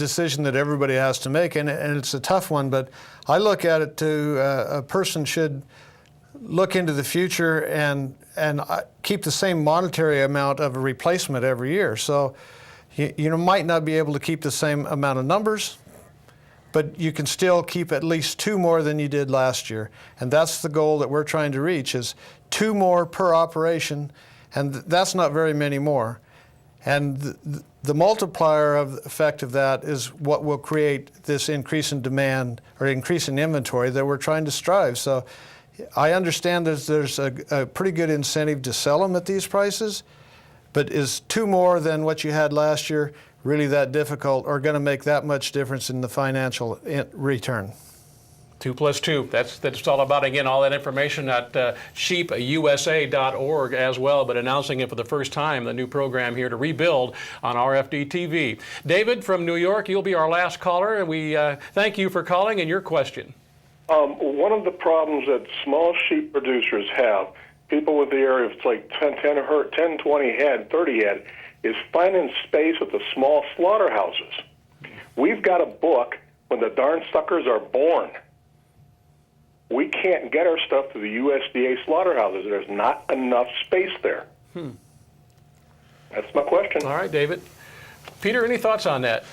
decision that everybody has to make, and it's a tough one, but I look at it a person should look into the future and keep the same monetary amount of a replacement every year. So you might not be able to keep the same amount of numbers, but you can still keep at least 2 more than you did last year. And that's the goal that we're trying to reach, is 2 more per operation, and that's not very many more. And the multiplier of the effect of that is what will create this increase in demand or increase in inventory that we're trying to strive. So I understand that there's a pretty good incentive to sell them at these prices, but is 2 more than what you had last year really that difficult or going to make that much difference in the financial return? 2 + 2. That's all about. Again, all that information at sheepusa.org as well, but announcing it for the first time, the new program here to rebuild on RFD-TV. David from New York, you'll be our last caller, and we thank you for calling and your question. One of the problems that small sheep producers have, people with the area of like 10, 20 head, 30 head, is finding space at the small slaughterhouses. We've got a book when the darn suckers are born. We can't get our stuff to the USDA slaughterhouses. There's not enough space there. That's my question. All right, David. Peter, any thoughts on that?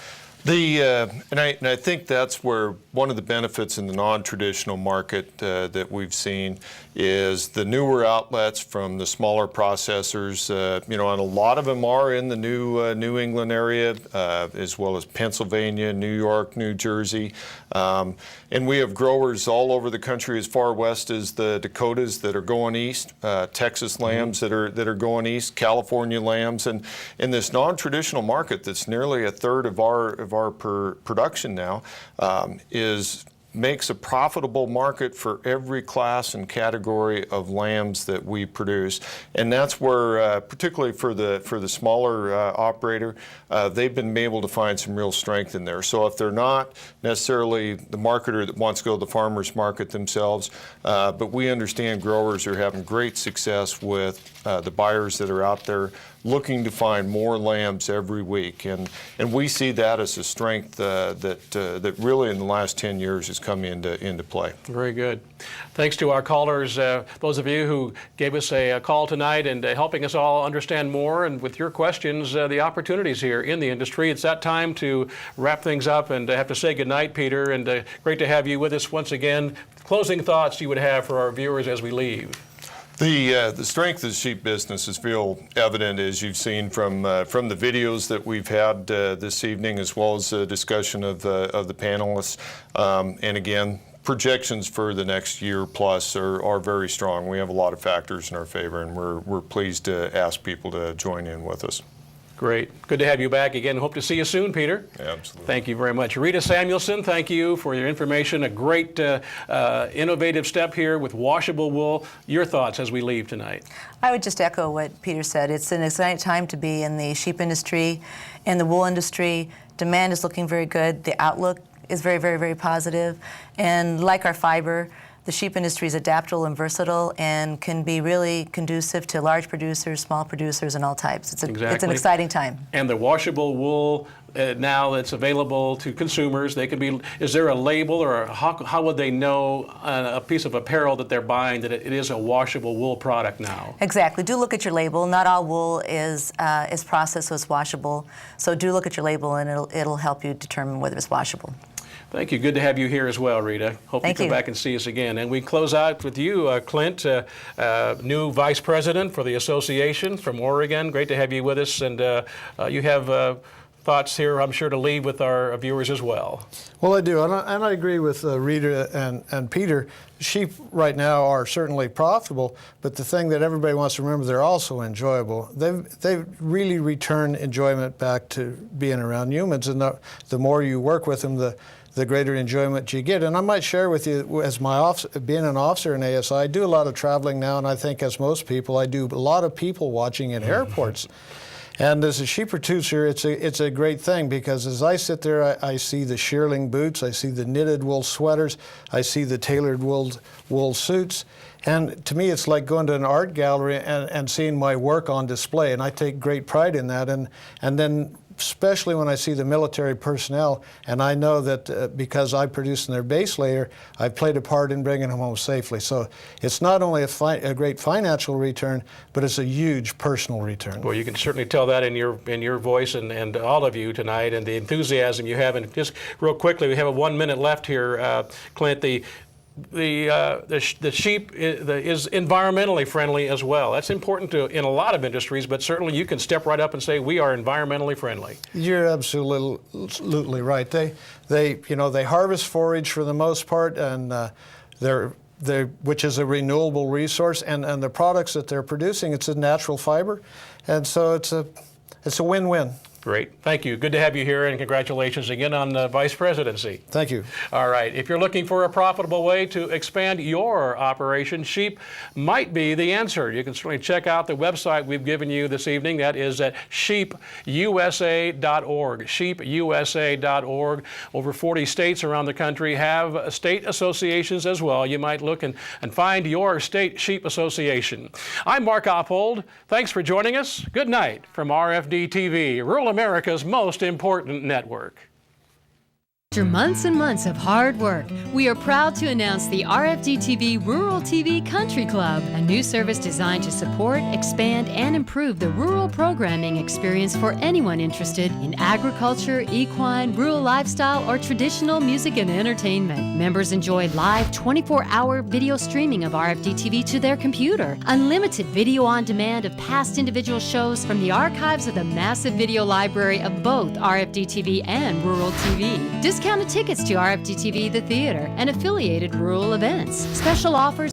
And I think that's where one of the benefits in the non-traditional market that we've seen is the newer outlets from the smaller processors. And a lot of them are in the New England area, as well as Pennsylvania, New York, New Jersey. And we have growers all over the country, as far west as the Dakotas that are going east, Texas lambs that are going east, California lambs, and in this non-traditional market that's nearly a third of our production now makes a profitable market for every class and category of lambs that we produce, and that's where, particularly for the smaller operator, they've been able to find some real strength in there. So if they're not necessarily the marketer that wants to go to the farmers market themselves, but we understand growers are having great success with the buyers that are out there looking to find more lambs every week, and we see that as a strength that really in the last 10 years has come into play. Very good. Thanks to our callers, those of you who gave us a call tonight and helping us all understand more, and with your questions, the opportunities here in the industry. It's that time to wrap things up and have to say goodnight, Peter, and great to have you with us once again. Closing thoughts you would have for our viewers as we leave. The strength of the sheep business is real evident, as you've seen from the videos that we've had this evening, as well as the discussion of the panelists. And again, projections for the next year plus are very strong. We have a lot of factors in our favor, and we're pleased to ask people to join in with us. Great. Good to have you back again. Hope to see you soon, Peter. Absolutely. Thank you very much. Rita Samuelson, thank you for your information. A great innovative step here with washable wool. Your thoughts as we leave tonight? I would just echo what Peter said. It's an exciting time to be in the sheep industry and the wool industry. Demand is looking very good. The outlook is very, very, very positive. And like our fiber, the sheep industry is adaptable and versatile and can be really conducive to large producers, small producers, and all types. It's an exciting time. And the washable wool now that's available to consumers, they can be. Is there a label, or how would they know a piece of apparel that they're buying that it is a washable wool product now? Exactly. Do look at your label. Not all wool is processed, so it's washable. So do look at your label, and it'll help you determine whether it's washable. Thank you. Good to have you here as well, Rita. Hope you come back and see us again. And we close out with you, Clint, new Vice President for the Association from Oregon. Great to have you with us. And you have thoughts here, I'm sure, to leave with our viewers as well. Well, I do. And I agree with Rita and Peter. Sheep right now are certainly profitable, but the thing that everybody wants to remember, they're also enjoyable. They've really returned enjoyment back to being around humans, and the more you work with them, the greater enjoyment you get. And I might share with you, as being an officer in ASI, I do a lot of traveling now, and I think, as most people, I do a lot of people watching in airports. And as a sheep producer, it's a great thing, because as I sit there, I see the shearling boots, I see the knitted wool sweaters, I see the tailored wool suits. And to me, it's like going to an art gallery and seeing my work on display, and I take great pride in that. And then especially when I see the military personnel, and I know that because I produce in their base layer, I've played a part in bringing them home safely. So it's not only a great financial return, but it's a huge personal return. Well, you can certainly tell that in your voice and all of you tonight, and the enthusiasm you have. And just real quickly, we have 1 minute left here, Clint. The sheep is environmentally friendly as well. That's important in a lot of industries, but certainly you can step right up and say we are environmentally friendly. You're absolutely right. They harvest forage for the most part, and which is a renewable resource, and the products that they're producing, it's a natural fiber, and so it's a win-win. Great. Thank you. Good to have you here, and congratulations again on the vice presidency. Thank you. All right. If you're looking for a profitable way to expand your operation, sheep might be the answer. You can certainly check out the website we've given you this evening. That is at sheepusa.org. sheepusa.org. Over 40 states around the country have state associations as well. You might look and find your state sheep association. I'm Mark Oppold. Thanks for joining us. Good night from RFD-TV, Rural America's most important network. After months and months of hard work, we are proud to announce the RFD-TV Rural TV Country Club, a new service designed to support, expand, and improve the rural programming experience for anyone interested in agriculture, equine, rural lifestyle, or traditional music and entertainment. Members enjoy live 24-hour video streaming of RFD-TV to their computer, unlimited video on demand of past individual shows from the archives of the massive video library of both RFD-TV and Rural TV. Discounted tickets to RFD-TV The Theater and affiliated rural events. Special offers